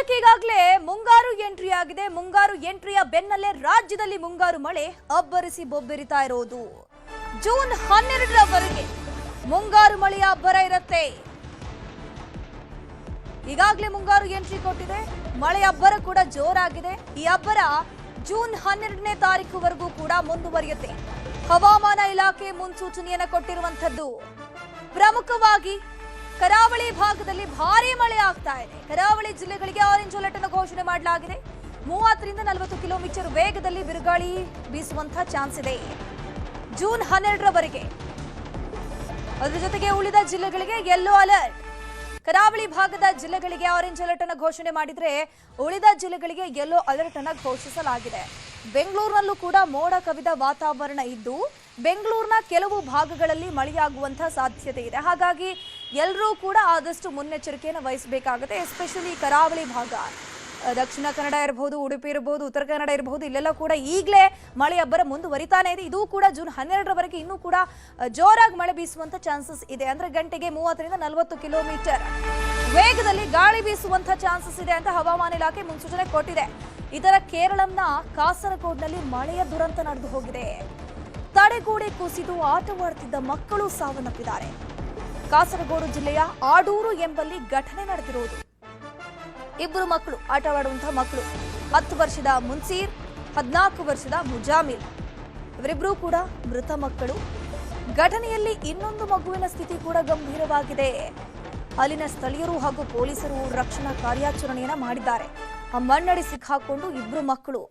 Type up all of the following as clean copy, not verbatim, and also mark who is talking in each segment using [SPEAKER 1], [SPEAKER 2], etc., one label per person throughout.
[SPEAKER 1] ರಾಜ್ಯಕ್ಕೆ ಈಗಾಗಲೇ ಮುಂಗಾರು ಎಂಟ್ರಿ ಆಗಿದೆ. ಮುಂಗಾರು ಎಂಟ್ರಿಯ ಬೆನ್ನಲ್ಲೇ ರಾಜ್ಯದಲ್ಲಿ ಮುಂಗಾರು ಮಳೆ ಅಬ್ಬರಿಸಿ ಬೊಬ್ಬೆರಿತಾ ಇರೋದು. ಜೂನ್ 12ರವರೆಗೆ ಮುಂಗಾರು ಮಳೆಯ ಅಬ್ಬರ ಇರುತ್ತೆ. ಈಗಾಗಲೇ ಮುಂಗಾರು ಎಂಟ್ರಿ ಕೊಟ್ಟಿದೆ. ಮಳೆ ಅಬ್ಬರ ಕೂಡ ಜೋರಾಗಿದೆ. ಈ ಅಬ್ಬರ ಜೂನ್ 12ನೇ ತಾರೀಕುವರೆಗೂ ಕೂಡ ಮುಂದುವರಿಯುತ್ತೆ. ಹವಾಮಾನ ಇಲಾಖೆ ಮುನ್ಸೂಚನೆಯನ್ನು ಕೊಟ್ಟಿರುವಂತದ್ದು ಪ್ರಮುಖವಾಗಿ ಕರಾವಳಿ ಭಾಗದಲ್ಲಿ ಭಾರೀ ಮಳೆ ಆಗ್ತಾ ಇದೆ. ಕರಾವಳಿ ಜಿಲ್ಲೆಗಳಿಗೆ ಆರೆಂಜ್ ಅಲರ್ಟ್ ಅನ್ನು ಘೋಷಣೆ ಮಾಡಲಾಗಿದೆ. 30 ರಿಂದ 40 ಕಿಲೋಮೀಟರ್ ವೇಗದಲ್ಲಿ ಬಿರುಗಾಳಿ ಬೀಸುವಂತಹ ಚಾನ್ಸ್ ಇದೆ ಜೂನ್ 12ರವರೆಗೆ. ಅದರ ಜೊತೆಗೆ ಉಳಿದ ಜಿಲ್ಲೆಗಳಿಗೆ ಯೆಲ್ಲೋ ಅಲರ್ಟ್. ಕರಾವಳಿ ಭಾಗದ ಜಿಲ್ಲೆಗಳಿಗೆ ಆರೆಂಜ್ ಅಲರ್ಟ್ ಅನ್ನು ಘೋಷಣೆ ಮಾಡಿದ್ರೆ ಉಳಿದ ಜಿಲ್ಲೆಗಳಿಗೆ ಯೆಲ್ಲೋ ಅಲರ್ಟ್ ಅನ್ನು ಘೋಷಿಸಲಾಗಿದೆ. ಬೆಂಗಳೂರಿನಲ್ಲೂ ಕೂಡ ಮೋಡ ಕವಿದ ವಾತಾವರಣ ಇದ್ದು ಬೆಂಗಳೂರಿನ ಕೆಲವು ಭಾಗಗಳಲ್ಲಿ ಮಳೆಯಾಗುವಂತಹ ಸಾಧ್ಯತೆ ಇದೆ. ಹಾಗಾಗಿ ಎಲ್ಲರೂ ಕೂಡ ಆದಷ್ಟು ಮುನ್ನೆಚ್ಚರಿಕೆಯನ್ನು ವಹಿಸಬೇಕಾಗುತ್ತೆ. ಎಸ್ಪೆಷಲಿ ಕರಾವಳಿ ಭಾಗ, ದಕ್ಷಿಣ ಕನ್ನಡ ಇರಬಹುದು, ಉಡುಪಿ ಇರಬಹುದು, ಉತ್ತರ ಕನ್ನಡ ಇರಬಹುದು, ಇಲ್ಲೆಲ್ಲ ಕೂಡ ಈಗಲೇ ಮಳೆ ಅಬ್ಬರ ಮುಂದುವರಿತಾನೆ ಇದೆ. ಇದು ಕೂಡ ಜೂನ್ 12ರವರೆಗೆ ಇನ್ನೂ ಕೂಡ ಜೋರಾಗಿ ಮಳೆ ಬೀಸುವಂತ ಚಾನ್ಸಸ್ ಇದೆ. ಅಂದ್ರೆ ಗಂಟೆಗೆ 30 ರಿಂದ 40 ಕಿಲೋಮೀಟರ್ ವೇಗದಲ್ಲಿ ಗಾಳಿ ಬೀಸುವಂತ ಚಾನ್ಸಸ್ ಇದೆ ಅಂತ ಹವಾಮಾನ ಇಲಾಖೆ ಮುನ್ಸೂಚನೆ ಕೊಟ್ಟಿದೆ. ಇದರ ಕೇರಳಂನ ಕಾಸರಗೋಡ್ನಲ್ಲಿ ಮಳೆಯ ದುರಂತ ನಡೆದು ಹೋಗಿದೆ. ತಡೆಗೋಡೆ ಕುಸಿದು ಆಟವಾಡುತ್ತಿದ್ದ ಮಕ್ಕಳು ಸಾವನ್ನಪ್ಪಿದ್ದಾರೆ. ಕಾಸರಗೋಡು ಜಿಲ್ಲೆಯ ಆಡೂರು ಎಂಬಲ್ಲಿ ಘಟನೆ ನಡೆದಿರುವುದು. ಇಬ್ಬರು ಮಕ್ಕಳು ಆಟವಾಡುವಂತಹ ಮಕ್ಕಳು, 10 ವರ್ಷದ ಮುನ್ಸೀರ್, 14 ವರ್ಷದ ಮುಜಾಮಿಲ್, ಇವರಿಬ್ಬರೂ ಕೂಡ ಮೃತ ಮಕ್ಕಳು. ಘಟನೆಯಲ್ಲಿ ಇನ್ನೊಂದು ಮಗುವಿನ ಸ್ಥಿತಿ ಕೂಡ ಗಂಭೀರವಾಗಿದೆ. ಅಲ್ಲಿನ ಸ್ಥಳೀಯರು ಹಾಗೂ ಪೊಲೀಸರು ರಕ್ಷಣಾ ಕಾರ್ಯಾಚರಣೆಯನ್ನ ಮಾಡಿದ್ದಾರೆ. ಆ ಮಣ್ಣಡಿ ಸಿಕ್ಕಾಕೊಂಡು ಇಬ್ಬರು ಮಕ್ಕಳು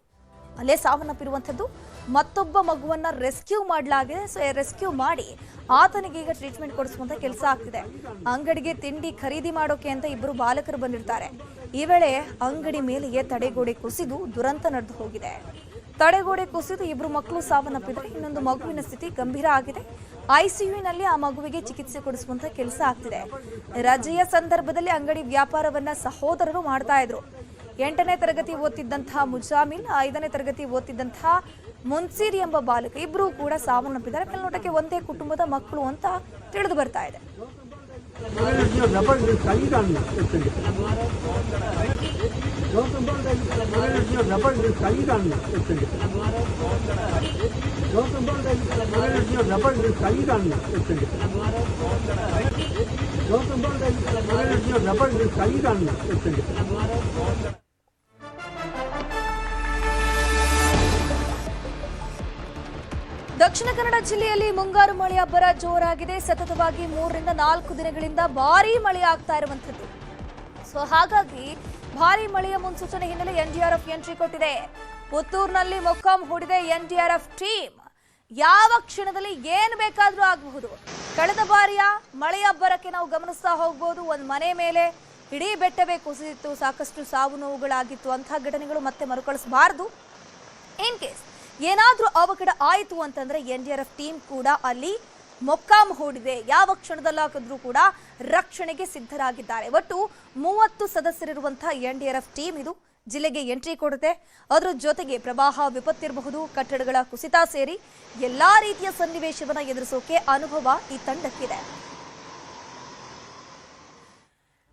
[SPEAKER 1] ಅಲ್ಲೇ ಸಾವನ್ನಪ್ಪಿರುವಂಥದ್ದು. ಮತ್ತೊಬ್ಬ ಮಗುವನ್ನ ರೆಸ್ಕ್ಯೂ ಮಾಡಲಾಗಿದೆ. ರೆಸ್ಕ್ಯೂ ಮಾಡಿ ಆತನಿಗೆ ಈಗ ಟ್ರೀಟ್ಮೆಂಟ್ ಕೊಡಿಸುವಂತ ಕೆಲಸ ಆಗ್ತಿದೆ. ಅಂಗಡಿಗೆ ತಿಂಡಿ ಖರೀದಿ ಮಾಡೋಕೆ ಅಂತ ಇಬ್ಬರು ಬಾಲಕರು ಬಂದಿರ್ತಾರೆ. ಈ ವೇಳೆ ಅಂಗಡಿ ಮೇಲೆಯೇ ತಡೆಗೋಡೆ ಕುಸಿದು ದುರಂತ ನಡೆದು ಹೋಗಿದೆ. ತಡೆಗೋಡೆ ಕುಸಿದು ಇಬ್ಬರು ಮಕ್ಕಳು ಸಾವನ್ನಪ್ಪಿದರೆ ಇನ್ನೊಂದು ಮಗುವಿನ ಸ್ಥಿತಿ ಗಂಭೀರ ಆಗಿದೆ. ಐಸಿಯುನಲ್ಲಿ ಆ ಮಗುವಿಗೆ ಚಿಕಿತ್ಸೆ ಕೊಡಿಸುವಂತ ಕೆಲಸ ಆಗ್ತಿದೆ. ರಜೆಯ ಸಂದರ್ಭದಲ್ಲಿ ಅಂಗಡಿ ವ್ಯಾಪಾರವನ್ನ ಸಹೋದರರು ಮಾಡ್ತಾ ಇದ್ರು. 8ನೇ ತರಗತಿ ಓದ್ತಿದ್ದಂತಹ ಮುಜಾಮಿಲ್, 5ನೇ ತರಗತಿ ಓದ್ತಿದ್ದಂತಹ ಮುನ್ಸೀರ್ ಎಂಬ ಬಾಲಕ ಇಬ್ಬರೂ ಕೂಡ ಸಾವನ್ನಪ್ಪಿದ್ದಾರೆ. ಮೇಲ್ನೋಟಕ್ಕೆ ಒಂದೇ ಕುಟುಂಬದ ಮಕ್ಕಳು ಅಂತ ತಿಳಿದು ಬರ್ತಾ ಇದೆ. ದಕ್ಷಿಣ ಕನ್ನಡ ಜಿಲ್ಲೆಯಲ್ಲಿ ಮುಂಗಾರು ಮಳೆ ಅಬ್ಬರ ಜೋರಾಗಿದೆ. ಸತತವಾಗಿ 3 ರಿಂದ 4 ದಿನಗಳಿಂದ ಭಾರೀ ಮಳೆ ಆಗ್ತಾ ಇರುವಂತದ್ದು. ಹಾಗಾಗಿ ಭಾರೀ ಮಳೆಯ ಮುನ್ಸೂಚನೆ ಹಿನ್ನೆಲೆ ಎನ್ಡಿಆರ್ಎಫ್ ಎಂಟ್ರಿ ಕೊಟ್ಟಿದೆ. ಪುತ್ತೂರಿನಲ್ಲಿ ಮೊಕ್ಕಾಂ ಹೂಡಿದೆ ಎನ್ಡಿಆರ್ಎಫ್ ಟೀಮ್. ಯಾವ ಕ್ಷಣದಲ್ಲಿ ಏನು ಬೇಕಾದ್ರೂ ಆಗಬಹುದು. ಕಳೆದ ಬಾರಿಯ ಮಳೆಯ ಅಬ್ಬರಕ್ಕೆ ನಾವು ಗಮನಿಸ್ತಾ ಹೋಗಬಹುದು. ಒಂದು ಮನೆ ಮೇಲೆ ಇಡೀ ಬೆಟ್ಟವೇ ಕುಸಿದಿತ್ತು, ಸಾಕಷ್ಟು ಸಾವು ನೋವುಗಳಾಗಿತ್ತು. ಅಂತಹ ಘಟನೆಗಳು ಮತ್ತೆ ಮರುಕಳಿಸಬಾರದು. ಇನ್ ಕೇಸ್ ಏನಾದ್ರೂ ಅವಘಡ ಆಯಿತು ಅಂತಂದ್ರೆ ಎನ್ಡಿಆರ್ಎಫ್ ಟೀಮ್ ಕೂಡ ಅಲ್ಲಿ ಮೊಕ್ಕಾಂ ಹೂಡಿದೆ. ಯಾವ ಕ್ಷಣದಲ್ಲಾದರೂ ಕೂಡ ರಕ್ಷಣೆಗೆ ಸಿದ್ಧರಾಗಿದ್ದಾರೆ. ಒಟ್ಟು 30 ಸದಸ್ಯರಿರುವಂತಹ ಎನ್ಡಿಆರ್ಎಫ್ ಟೀಮ್ ಇದು ಜಿಲ್ಲೆಗೆ ಎಂಟ್ರಿ ಕೊಡುತ್ತೆ. ಅದರ ಜೊತೆಗೆ ಪ್ರವಾಹ ವಿಪತ್ತಿರಬಹುದು, ಕಟ್ಟಡಗಳ ಕುಸಿತ ಸೇರಿ ಎಲ್ಲಾ ರೀತಿಯ ಸನ್ನಿವೇಶವನ್ನ ಎದುರಿಸೋಕೆ ಅನುಭವ ಈ ತಂಡಕ್ಕಿದೆ.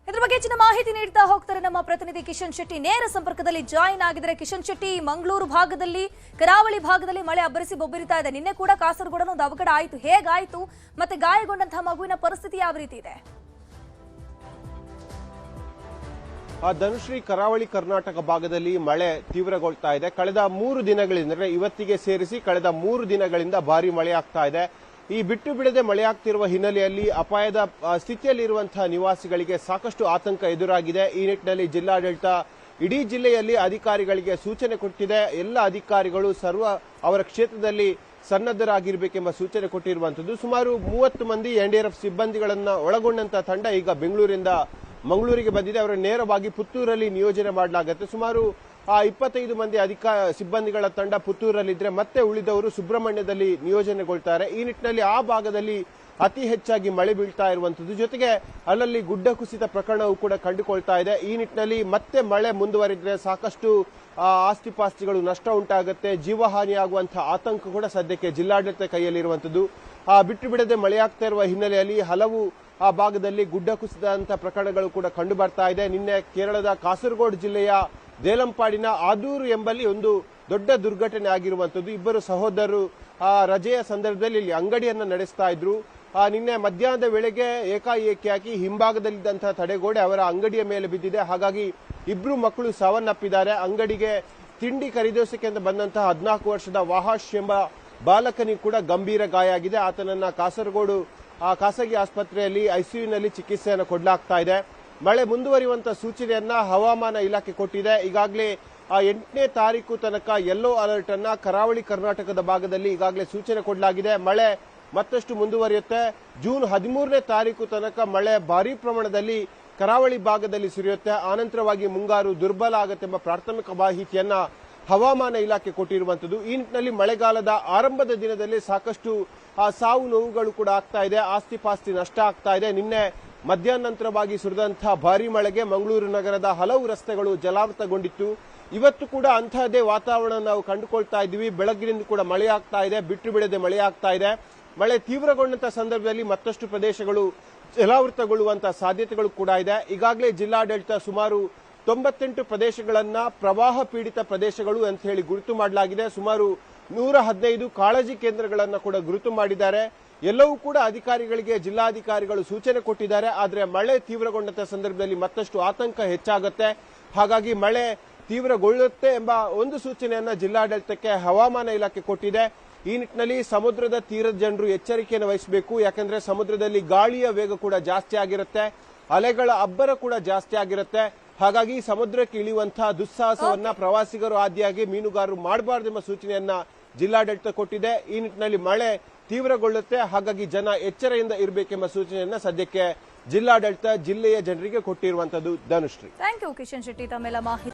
[SPEAKER 1] ಇದ್ರ ಬಗ್ಗೆ ಹೆಚ್ಚಿನ ಮಾಹಿತಿ ನೀಡ್ತಾ ಹೋಗ್ತಾರೆ ನಮ್ಮ ಪ್ರತಿನಿಧಿ ಕಿಶನ್ ಶೆಟ್ಟಿ. ನೇರ ಸಂಪರ್ಕದಲ್ಲಿ ಜಾಯಿನ್ ಆಗಿದ್ದಾರೆ. ಕಿಶನ್ ಶೆಟ್ಟಿ, ಮಂಗಳೂರು ಭಾಗದಲ್ಲಿ, ಕರಾವಳಿ ಭಾಗದಲ್ಲಿ ಮಳೆ ಅಬ್ಬರಿಸಿ ಬೊಬ್ಬರಿತಾ ಇದೆ. ನಿನ್ನೆ ಕೂಡ ಕಾಸರಗೋಡನ ಒಂದು ಅವಘಡ ಆಯಿತು. ಹೇಗಾಯಿತು ಮತ್ತೆ ಗಾಯಗೊಂಡಂತಹ ಮಗುವಿನ ಪರಿಸ್ಥಿತಿ ಯಾವ ರೀತಿ ಇದೆ?
[SPEAKER 2] ಧನುಶ್ರೀ, ಕರಾವಳಿ ಕರ್ನಾಟಕ ಭಾಗದಲ್ಲಿ ಮಳೆ ತೀವ್ರಗೊಳ್ತಾ ಇದೆ. ಕಳೆದ 3 ದಿನಗಳಿಂದ, ಇವತ್ತಿಗೆ ಸೇರಿಸಿ ಕಳೆದ 3 ದಿನಗಳಿಂದ ಭಾರಿ ಮಳೆ ಆಗ್ತಾ ಇದೆ. ಈ ಬಿಟ್ಟು ಬಿಡದೆ ಮಳೆಯಾಗ್ತಿರುವ ಹಿನ್ನೆಲೆಯಲ್ಲಿ ಅಪಾಯದ ಸ್ಥಿತಿಯಲ್ಲಿರುವಂತಹ ನಿವಾಸಿಗಳಿಗೆ ಸಾಕಷ್ಟು ಆತಂಕ ಎದುರಾಗಿದೆ. ಈ ನಿಟ್ಟಿನಲ್ಲಿ ಜಿಲ್ಲಾಡಳಿತ ಇಡೀ ಜಿಲ್ಲೆಯಲ್ಲಿ ಅಧಿಕಾರಿಗಳಿಗೆ ಸೂಚನೆ ಕೊಟ್ಟಿದೆ. ಎಲ್ಲ ಅಧಿಕಾರಿಗಳು ಅವರ ಕ್ಷೇತ್ರದಲ್ಲಿ ಸನ್ನದ್ಧರಾಗಿರಬೇಕೆಂಬ ಸೂಚನೆ ಕೊಟ್ಟಿರುವಂತದ್ದು. ಸುಮಾರು 30 ಮಂದಿ ಎನ್ಡಿಆರ್ಎಫ್ ಸಿಬ್ಬಂದಿಗಳನ್ನ ಒಳಗೊಂಡಂತಹ ತಂಡ ಈಗ ಬೆಂಗಳೂರಿಂದ ಮಂಗಳೂರಿಗೆ ಬಂದಿದೆ. ಅವರು ನೇರವಾಗಿ ಪುತ್ತೂರಲ್ಲಿ ನಿಯೋಜನೆ ಮಾಡಲಾಗುತ್ತೆ. ಸುಮಾರು 25 ಮಂದಿ ಸಿಬ್ಬಂದಿಗಳ ತಂಡ ಪುತ್ತೂರಲ್ಲಿದ್ರೆ ಮತ್ತೆ ಉಳಿದವರು ಸುಬ್ರಹ್ಮಣ್ಯದಲ್ಲಿ ನಿಯೋಜನೆಗೊಳ್ತಾರೆ. ಈ ನಿಟ್ಟಿನಲ್ಲಿ ಆ ಭಾಗದಲ್ಲಿ ಅತಿ ಹೆಚ್ಚಾಗಿ ಮಳೆ ಬೀಳ್ತಾ ಇರುವಂತದ್ದು. ಜೊತೆಗೆ ಅಲ್ಲಲ್ಲಿ ಗುಡ್ಡ ಕುಸಿತ ಪ್ರಕರಣವೂ ಕೂಡ ಕಂಡುಕೊಳ್ತಾ ಇದೆ. ಈ ನಿಟ್ಟಿನಲ್ಲಿ ಮತ್ತೆ ಮಳೆ ಮುಂದುವರಿದ್ರೆ ಸಾಕಷ್ಟು ಆಸ್ತಿಪಾಸ್ತಿಗಳು ನಷ್ಟ ಉಂಟಾಗುತ್ತೆ, ಜೀವಹಾನಿಯಾಗುವಂತಹ ಆತಂಕ ಕೂಡ ಸದ್ಯಕ್ಕೆ ಜಿಲ್ಲಾಡಳಿತ ಕೈಯಲ್ಲಿರುವಂತದ್ದು. ಬಿಟ್ಟು ಬಿಡದೆ ಮಳೆಯಾಗ್ತಾ ಇರುವ ಹಿನ್ನೆಲೆಯಲ್ಲಿ ಹಲವು ಆ ಭಾಗದಲ್ಲಿ ಗುಡ್ಡ ಕುಸಿದಂತ ಪ್ರಕರಣಗಳು ಕೂಡ ಕಂಡು ಬರ್ತಾ ಇದೆ. ನಿನ್ನೆ ಕೇರಳದ ಕಾಸರಗೋಡು ಜಿಲ್ಲೆಯ ದೇಲಂಪಾಡಿನ ಆದೂರು ಎಂಬಲ್ಲಿ ಒಂದು ದೊಡ್ಡ ದುರ್ಘಟನೆ ಆಗಿರುವಂತದ್ದು. ಇಬ್ಬರು ಸಹೋದರರು ರಜೆಯ ಸಂದರ್ಭದಲ್ಲಿ ಇಲ್ಲಿ ಅಂಗಡಿಯನ್ನ ನಡೆಸ್ತಾ ಇದ್ರು. ನಿನ್ನೆ ಮಧ್ಯಾಹ್ನದ ವೇಳೆಗೆ ಏಕಾಏಕಿಯಾಗಿ ಹಿಂಭಾಗದಲ್ಲಿದ್ದಂತಹ ತಡೆಗೋಡೆ ಅವರ ಅಂಗಡಿಯ ಮೇಲೆ ಬಿದ್ದಿದೆ. ಹಾಗಾಗಿ ಇಬ್ರು ಮಕ್ಕಳು ಸಾವನ್ನಪ್ಪಿದ್ದಾರೆ. ಅಂಗಡಿಗೆ ತಿಂಡಿ ಖರೀದಿಸೋಕೆ ಅಂತ ಬಂದಂತಹ 14 ವರ್ಷದ ವಾಹಾಶ್ ಎಂಬ ಬಾಲಕನಿಗೆ ಕೂಡ ಗಂಭೀರ ಗಾಯ ಆಗಿದೆ. ಆತನನ್ನ ಕಾಸರಗೋಡು ಖಾಸಗಿ ಆಸ್ಪತ್ರೆಯಲ್ಲಿ ಐಸಿಯುನಲ್ಲಿ ಚಿಕಿತ್ಸೆಯನ್ನು ಕೊಡಲಾಗ್ತಾ ಇದೆ. ಮಳೆ ಮುಂದುವರಿಯುವಂತ ಸೂಚನೆಯನ್ನ ಹವಾಮಾನ ಇಲಾಖೆ ಕೊಟ್ಟಿದೆ. ಈಗಾಗಲೇ 8ನೇ ತಾರೀಕು ತನಕ ಯೆಲ್ಲೋ ಅಲರ್ಟ್ ಅನ್ನ ಕರಾವಳಿ ಕರ್ನಾಟಕದ ಭಾಗದಲ್ಲಿ ಈಗಾಗಲೇ ಸೂಚನೆ ಕೊಡಲಾಗಿದೆ. ಮಳೆ ಮತ್ತಷ್ಟು ಮುಂದುವರಿಯುತ್ತೆ. ಜೂನ್ 13ನೇ ತಾರೀಕು ತನಕ ಮಳೆ ಭಾರೀ ಪ್ರಮಾಣದಲ್ಲಿ ಕರಾವಳಿ ಭಾಗದಲ್ಲಿ ಸುರಿಯುತ್ತೆ. ಆನಂತರವಾಗಿ ಮುಂಗಾರು ದುರ್ಬಲ ಆಗುತ್ತೆಂಬ ಪ್ರಾಥಮಿಕ ಮಾಹಿತಿಯನ್ನ ಹವಾಮಾನ ಇಲಾಖೆ ಕೊಟ್ಟಿರುವಂತದ್ದು. ಈ ನಿಟ್ಟಿನಲ್ಲಿ ಮಳೆಗಾಲದ ಆರಂಭದ ದಿನದಲ್ಲಿ ಸಾಕಷ್ಟು ಸಾವು ನೋವುಗಳು ಕೂಡ ಆಗ್ತಾ ಇದೆ. ಆಸ್ತಿ ಪಾಸ್ತಿ ನಷ್ಟ ಆಗ್ತಾ ಇದೆ. ನಿನ್ನೆ ಮಧ್ಯಾಹ್ನ ನಂತರವಾಗಿ ಸುರಿದಂತಹ ಭಾರೀ ಮಳೆಗೆ ಮಂಗಳೂರು ನಗರದ ಹಲವು ರಸ್ತೆಗಳು ಜಲಾವೃತಗೊಂಡಿತ್ತು. ಇವತ್ತು ಕೂಡ ಅಂತಹದೇ ವಾತಾವರಣ ನಾವು ಕಂಡುಕೊಳ್ತಾ ಇದ್ದೀವಿ. ಬೆಳಗ್ಗಿನಿಂದ ಕೂಡ ಮಳೆ ಆಗ್ತಾ ಇದೆ, ಬಿಟ್ಟು ಬಿಡದೆ ಮಳೆ ಆಗ್ತಾ ಇದೆ. ಮಳೆ ತೀವ್ರಗೊಂಡಂತಹ ಸಂದರ್ಭದಲ್ಲಿ ಮತ್ತಷ್ಟು ಪ್ರದೇಶಗಳು ಜಲಾವೃತಗೊಳ್ಳುವಂತಹ ಸಾಧ್ಯತೆಗಳು ಕೂಡ ಇದೆ. ಈಗಾಗಲೇ ಜಿಲ್ಲಾಡಳಿತ ಸುಮಾರು 98 ಪ್ರದೇಶಗಳನ್ನ ಪ್ರವಾಹ ಪೀಡಿತ ಪ್ರದೇಶಗಳು ಅಂತ ಹೇಳಿ ಗುರುತು ಮಾಡಲಾಗಿದೆ. ಸುಮಾರು 115 ಕಾಳಜಿ ಕೇಂದ್ರಗಳನ್ನ ಕೂಡ ಗುರುತು ಮಾಡಿದ್ದಾರೆ. ಎಲ್ಲವೂ ಕೂಡ ಅಧಿಕಾರಿಗಳಿಗೆ ಜಿಲ್ಲಾಧಿಕಾರಿಗಳು ಸೂಚನೆ ಕೊಟ್ಟಿದ್ದಾರೆ. ಆದರೆ ಮಳೆ ತೀವ್ರಗೊಂಡಂತಹ ಸಂದರ್ಭದಲ್ಲಿ ಮತ್ತಷ್ಟು ಆತಂಕ ಹೆಚ್ಚಾಗುತ್ತೆ. ಹಾಗಾಗಿ ಮಳೆ ತೀವ್ರಗೊಳ್ಳುತ್ತೆ ಎಂಬ ಒಂದು ಸೂಚನೆಯನ್ನ ಜಿಲ್ಲಾಡಳಿತಕ್ಕೆ ಹವಾಮಾನ ಇಲಾಖೆ ಕೊಟ್ಟಿದೆ. ಈ ನಿಟ್ಟಿನಲ್ಲಿ ಸಮುದ್ರದ ತೀರದ ಜನರು ಎಚ್ಚರಿಕೆಯನ್ನು ವಹಿಸಬೇಕು. ಯಾಕಂದ್ರೆ ಸಮುದ್ರದಲ್ಲಿ ಗಾಳಿಯ ವೇಗ ಕೂಡ ಜಾಸ್ತಿ ಆಗಿರುತ್ತೆ, ಅಲೆಗಳ ಅಬ್ಬರ ಕೂಡ ಜಾಸ್ತಿ ಆಗಿರುತ್ತೆ. ಹಾಗಾಗಿ ಸಮುದ್ರಕ್ಕೆ ಇಳಿಯುವಂತಹ ದುಸ್ಸಾಹಸವನ್ನ ಪ್ರವಾಸಿಗರು ಆದಿಯಾಗಿ ಮೀನುಗಾರರು ಮಾಡಬಾರದೆಂಬ ಸೂಚನೆಯನ್ನ ಜಿಲ್ಲಾಡಳಿತ ಕೊಟ್ಟಿದೆ. ಈ ನಿಟ್ಟಿನಲ್ಲಿ ಮಳೆ ತೀವ್ರಗೊಳ್ಳುತ್ತೆ. ಹಾಗಾಗಿ ಜನ ಎಚ್ಚರದಿಂದ ಇರಬೇಕೆಂಬ ಸೂಚನೆಯನ್ನ ಸದ್ಯಕ್ಕೆ ಜಿಲ್ಲಾಡಳಿತ ಜಿಲ್ಲೆಯ ಜನರಿಗೆ ಕೊಟ್ಟಿರುವಂತದ್ದು. ಧನುಶ್ರೀ,
[SPEAKER 1] ಥ್ಯಾಂಕ್ ಯು ಕಿಶನ್ ಶೆಟ್ಟಿ ತಮ್ಮೆಲ್ಲ ಮಾಹಿತಿ